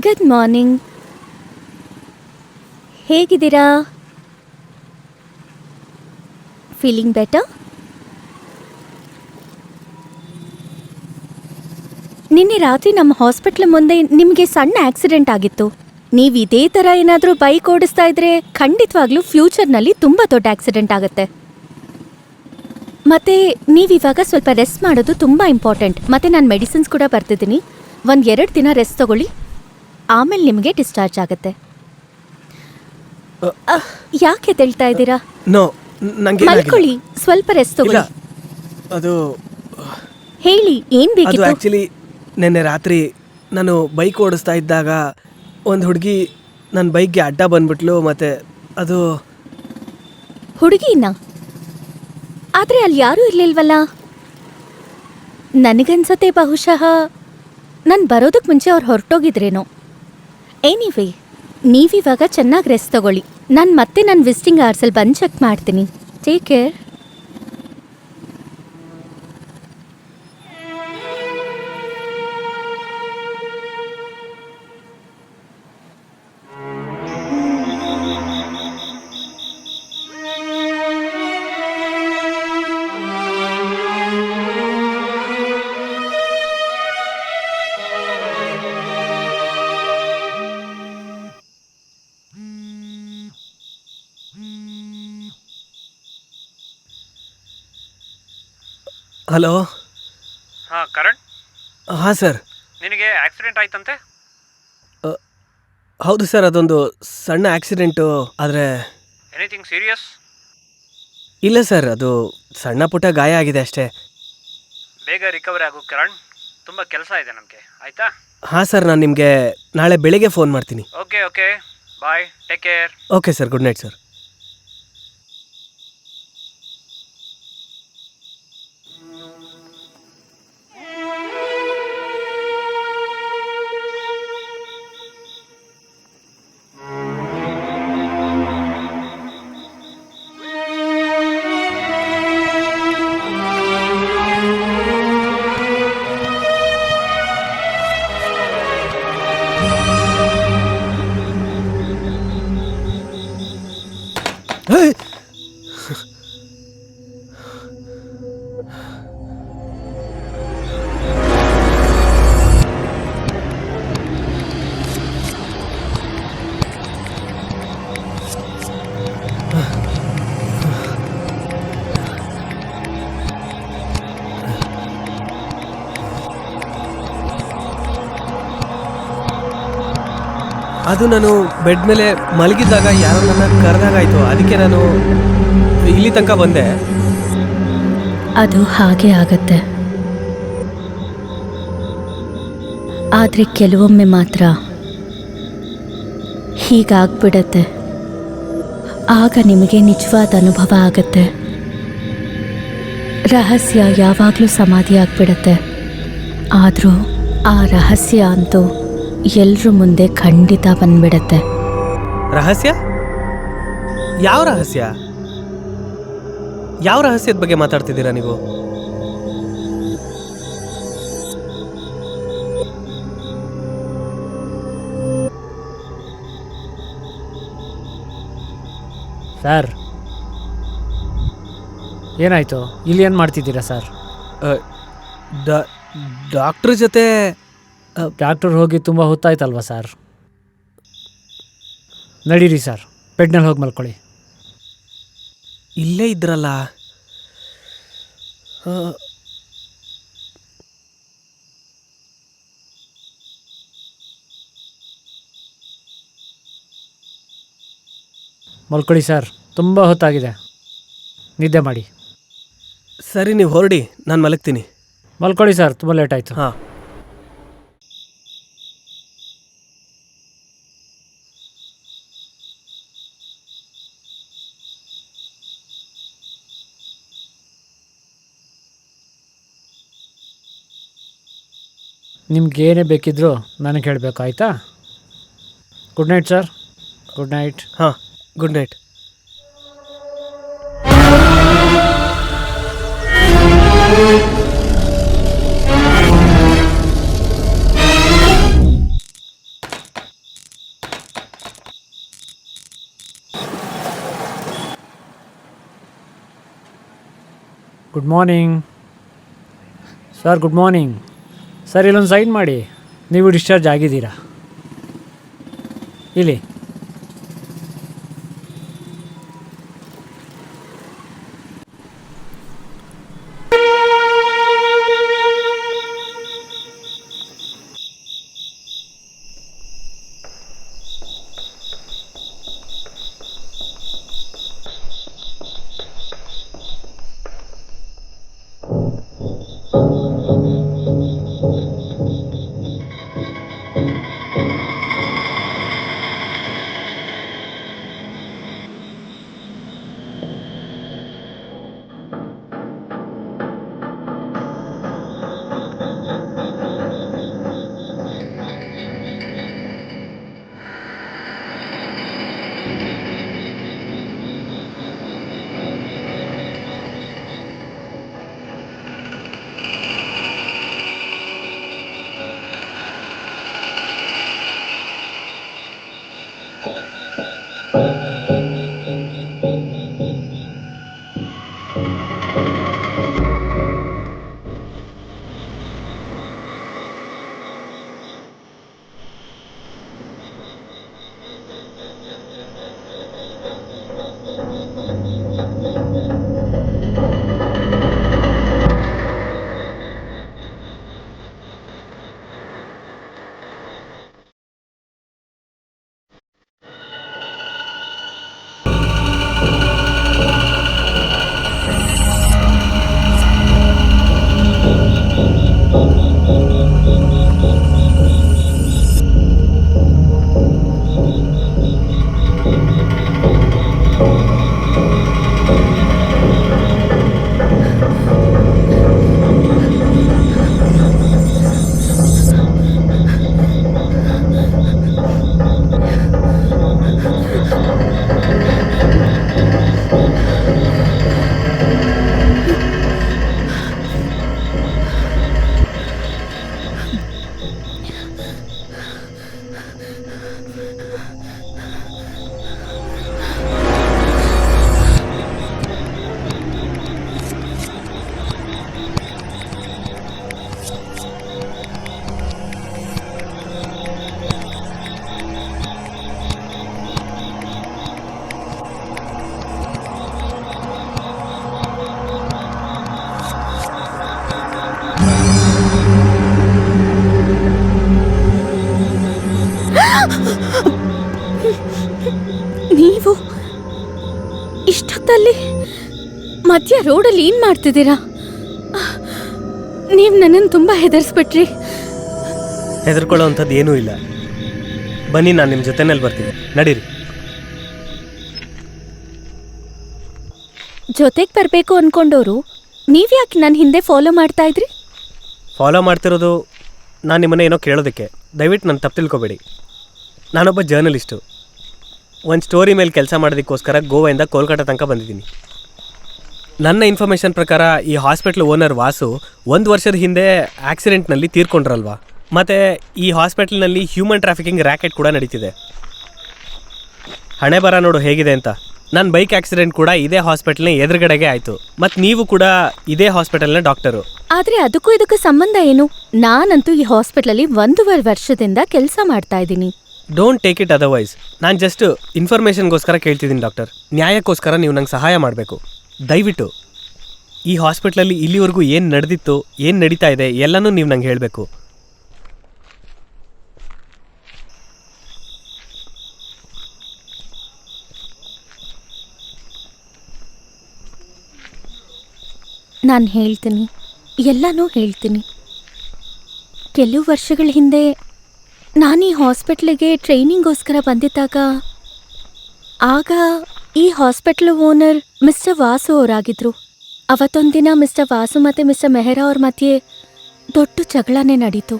Good morning. ಹೇಗಿದ್ದೀರಾ? Feeling better? ನಿನ್ನೆ ರಾತ್ರಿ ನಮ್ಮ ಹಾಸ್ಪಿಟ್ಲ್ ಮುಂದೆ ನಿಮಗೆ ಸಣ್ಣ ಆಕ್ಸಿಡೆಂಟ್ ಆಗಿತ್ತು. ನೀವು ಇದೇ ಥರ ಏನಾದರೂ ಬೈಕ್ ಓಡಿಸ್ತಾ ಇದ್ರೆ ಖಂಡಿತವಾಗ್ಲೂ ಫ್ಯೂಚರ್ನಲ್ಲಿ ತುಂಬ ದೊಡ್ಡ ಆಕ್ಸಿಡೆಂಟ್ ಆಗುತ್ತೆ. ಮತ್ತೆ ನೀವಿವಾಗ ಸ್ವಲ್ಪ ರೆಸ್ಟ್ ಮಾಡೋದು ತುಂಬ ಇಂಪಾರ್ಟೆಂಟ್. ಮತ್ತೆ ನಾನು ಮೆಡಿಸಿನ್ಸ್ ಕೂಡ ಬರ್ತಿದ್ದೀನಿ. 1-2 ದಿನ ರೆಸ್ಟ್ ತಗೊಳ್ಳಿ, ಆಮೇಲೆ ನಿಮಗೆ ಡಿಸ್ಚಾರ್ಜ್ ಆಗುತ್ತೆ. ಯಾಕೆ ಹೇಳ್ತಾ ಇದ್ದೀರಾ? ಮಲ್ಕೊಳ್ಳಿ, ಸ್ವಲ್ಪ ರೆಸ್ಟ್ ತಗೊಳ್ಳಿ. ಅದು ಹೇಳಿ, ಏನ್ ಅದು ಬೇಕಿತ್ತು? ಆ್ಯಕ್ಚುಲಿ ನಿನ್ನೆ ರಾತ್ರಿ ನಾನು ಬೈಕ್ ಓಡಿಸ್ತಾ ಇದ್ದಾಗ ಒಂದು ಹುಡುಗಿ ನನ್ನ ಬೈಕ್ಗೆ ಅಡ್ಡ ಬಂದ್ಬಿಟ್ಲು. ಮತ್ತು ಅದು ಹುಡುಗಿನ? ಆದ್ರೆ ಅಲ್ಲಿ ಯಾರೂ ಇರ್ಲಿಲ್ವಲ್ಲ. ನನಗನ್ಸತ್ತೆ ಬಹುಶಃ ನಾನು ಬರೋದಕ್ಕೆ ಮುಂಚೆ ಅವ್ರು ಹೊರಟೋಗಿದ್ರೇನೋ. ಎನಿವೇ, ನೀವಿವಾಗ ಚೆನ್ನಾಗಿ ರೆಸ್ಟ್ ತಗೊಳ್ಳಿ. ನಾನು ಮತ್ತೆ ನನ್ನ ವಿಸಿಟಿಂಗ್ ಅವರ್ಸಲ್ಲಿ ಬಂದು ಚೆಕ್ ಮಾಡ್ತೀನಿ. Take care. ಹಲೋ. ಹಾಂ ಕರಣ್, ಹಾಂ ಸರ್. ನಿನಗೆ ಆಕ್ಸಿಡೆಂಟ್ ಆಯ್ತಂತೆ? ಹೌದು ಸರ್, ಅದೊಂದು ಸಣ್ಣ ಆಕ್ಸಿಡೆಂಟು. ಆದರೆ ಎನಿಥಿಂಗ್ ಸೀರಿಯಸ್? ಇಲ್ಲ ಸರ್, ಅದು ಸಣ್ಣ ಪುಟ್ಟ ಗಾಯ ಆಗಿದೆ ಅಷ್ಟೇ. ಬೇಗ ರಿಕವರಿ ಆಗು ಕರಣ್, ತುಂಬ ಕೆಲಸ ಇದೆ ನಮಗೆ, ಆಯಿತಾ? ಹಾಂ ಸರ್, ನಾನು ನಿಮಗೆ ನಾಳೆ ಬೆಳಿಗ್ಗೆ ಫೋನ್ ಮಾಡ್ತೀನಿ. Okay bye, take care. Okay sir, good night sir. ಅದು ನಾನು ಬೆಡ್ ಮೇಲೆ ಮಲಗಿದ್ದಾಗ ಯಾರೋ ನನ್ನ ಕರೆದಾಗಾಯ್ತು. ಅದಕ್ಕೆ ನಾನು ಇಲ್ಲಿ ತನಕ ಬಂದೆ. ಅದು ಹಾಗೆ ಆಗತ್ತೆ. ಆದರೆ ಕೆಲವೊಮ್ಮೆ ಮಾತ್ರ ಹೀಗಾಗ್ಬಿಡತ್ತೆ. ಆಗ ನಿಮಗೆ ನಿಜವಾದ ಅನುಭವ ಆಗತ್ತೆ. ರಹಸ್ಯ ಯಾವಾಗಲೂ ಸಮಾಧಿ ಆಗ್ಬಿಡತ್ತೆ. ಆದರೂ ಆ ರಹಸ್ಯ ಅಂತೂ ಎಲ್ಲರ ಮುಂದೆ ಖಂಡಿತ ಬಂದ್ಬಿಡತ್ತೆ. ರಹಸ್ಯ? ಯಾವ ರಹಸ್ಯ? ಯಾವ ರಹಸ್ಯದ ಬಗ್ಗೆ ಮಾತಾಡ್ತಿದ್ದೀರಾ ನೀವು? ಸರ್, ಏನಾಯಿತು? ಇಲ್ಲಿ ಏನು ಮಾಡ್ತಿದ್ದೀರಾ ಸರ್? ಡಾಕ್ಟ್ರ್ ಜೊತೆ. ಡಾಕ್ಟರ್ ಹೋಗಿ ತುಂಬ ಹೊತ್ತಾಯ್ತಲ್ವ ಸರ್? ನಡೀರಿ ಸರ್, ಬೆಡ್ನಲ್ಲಿ ಹೋಗಿ ಮಲ್ಕೊಳ್ಳಿ. ಇಲ್ಲೇ ಇದ್ರಲ್ಲ. ಮಲ್ಕೊಳ್ಳಿ ಸರ್, ತುಂಬ ಹೊತ್ತಾಗಿದೆ, ನಿದ್ದೆ ಮಾಡಿ. ಸರಿ, ನೀವು ಹೊರಡಿ, ನಾನು ಮಲಗ್ತೀನಿ. ಮಲ್ಕೊಳ್ಳಿ ಸರ್, ತುಂಬ ಲೇಟ್ ಆಯಿತು. ಹಾಂ. ನಿಮ್ಗೆ ಏನೇ ಬೇಕಿದ್ದರೂ ನನಗೆ ಹೇಳಬೇಕು, ಆಯಿತಾ? Good night sir. Good night. ಹಾಂ, good night. Good morning sir. Good morning sir. ಇಲ್ಲೊಂದು ಸೈನ್ ಮಾಡಿ, ನೀವು ಡಿಸ್ಚಾರ್ಜ್ ಆಗಿದ್ದೀರಾ. ಇಲ್ಲಿ ನೀವು ಇಷ್ಟೊತ್ತಲ್ಲಿ ಮಧ್ಯ ರೋಡಲ್ಲಿ ಏನು ಮಾಡ್ತಿದ್ದೀರಾ? ನೀವು ನನ್ನನ್ನು ತುಂಬ ಹೆದರ್ಸ್ಬಿಟ್ರಿ. ಹೆದರ್ಕೊಳ್ಳೋ ಅಂಥದ್ದು ಏನೂ ಇಲ್ಲ. ಬನ್ನಿ, ನಾನು ನಿಮ್ಮ ಜೊತೆನಲ್ಲಿ ಬರ್ತೀನಿ. ನಡೀರಿ. ಜೊತೆಗೆ ಬರಬೇಕು ಅಂದ್ಕೊಂಡವರು ನೀವ್ಯಾಕೆ ನನ್ನ ಹಿಂದೆ ಫಾಲೋ ಮಾಡ್ತಾ ಇದ್ರಿ? ಫಾಲೋ ಮಾಡ್ತಿರೋದು ನಾನು ನಿಮ್ಮನ್ನ ಏನೋ ಕೇಳೋದಕ್ಕೆ. ದಯವಿಟ್ಟು ನಾನು ತಪ್ಪು ತಿಳ್ಕೊಬೇಡಿ. ನಾನೊಬ್ಬ ಜರ್ನಲಿಸ್ಟು. ಒಂದು ಸ್ಟೋರಿ ಮೇಲೆ ಕೆಲಸ ಮಾಡೋದಕ್ಕೋಸ್ಕರ ಗೋವಾದಿಂದ ಕೋಲ್ಕತ್ತಾ ತನಕ ಬಂದಿದ್ದೀನಿ. ನನ್ನ ಇನ್ಫಾರ್ಮೇಷನ್ ಪ್ರಕಾರ ಈ ಹಾಸ್ಪಿಟ್ಲ್ ಓನರ್ ವಾಸು 1 ವರ್ಷದ ಹಿಂದೆ ಆಕ್ಸಿಡೆಂಟ್ನಲ್ಲಿ ತೀರ್ಕೊಂಡ್ರಲ್ವಾ. ಮತ್ತು ಈ ಹಾಸ್ಪಿಟ್ಲ್ನಲ್ಲಿ ಹ್ಯೂಮನ್ ಟ್ರಾಫಿಕಿಂಗ್ ರ್ಯಾಕೆಟ್ ಕೂಡ ನಡೀತಿದೆ. ಹಣೆ ಬರ ನೋಡು ಹೇಗಿದೆ ಅಂತ. ನನ್ನ ಬೈಕ್ ಆಕ್ಸಿಡೆಂಟ್ ಕೂಡ ಇದೇ ಹಾಸ್ಪಿಟಲ್ನ ಎದುರುಗಡೆಗೆ ಆಯಿತು. ಮತ್ತು ನೀವು ಕೂಡ ಇದೇ ಹಾಸ್ಪಿಟಲ್ನ ಡಾಕ್ಟರು. ಆದರೆ ಅದಕ್ಕೂ ಇದಕ್ಕೂ ಸಂಬಂಧ ಏನು? ನಾನಂತೂ ಈ ಹಾಸ್ಪಿಟ್ಲಲ್ಲಿ 1.5 ವರ್ಷದಿಂದ ಕೆಲಸ ಮಾಡ್ತಾ ಇದ್ದೀನಿ. Don't take it otherwise. ನಾನು ಜಸ್ಟ್ ಇನ್ಫಾರ್ಮೇಷನ್ಗೋಸ್ಕರ ಕೇಳ್ತಿದ್ದೀನಿ ಡಾಕ್ಟರ್. ನ್ಯಾಯಕ್ಕೋಸ್ಕರ ನೀವು ನಂಗೆ ಸಹಾಯ ಮಾಡಬೇಕು. ದಯವಿಟ್ಟು ಈ ಹಾಸ್ಪಿಟ್ಲಲ್ಲಿ ಇಲ್ಲಿವರೆಗೂ ಏನು ನಡೆದಿತ್ತು, ಏನು ನಡೀತಾ ಇದೆ ಎಲ್ಲನೂ ನೀವು ನಂಗೆ ಹೇಳಬೇಕು. ನಾನು ಹೇಳ್ತೀನಿ, ಎಲ್ಲನೂ ಹೇಳ್ತೀನಿ. ಕೆಲವು ವರ್ಷಗಳ ಹಿಂದೆ ನಾನು ಈ ಹಾಸ್ಪಿಟ್ಲಿಗೆ ಟ್ರೈನಿಂಗೋಸ್ಕರ ಬಂದಿದ್ದಾಗ ಆಗ ಈ ಹಾಸ್ಪಿಟ್ಲ್ ಓನರ್ ಮಿಸ್ಟರ್ ವಾಸು ಅವರಾಗಿದ್ದರು. ಅವತ್ತೊಂದಿನ ಮಿಸ್ಟರ್ ವಾಸು ಮತ್ತು ಮಿಸ್ಟರ್ ಮೆಹ್ರಾ ಅವ್ರ ಮಧ್ಯೆ ದೊಡ್ಡ ಜಗಳನೇ ನಡೀತು.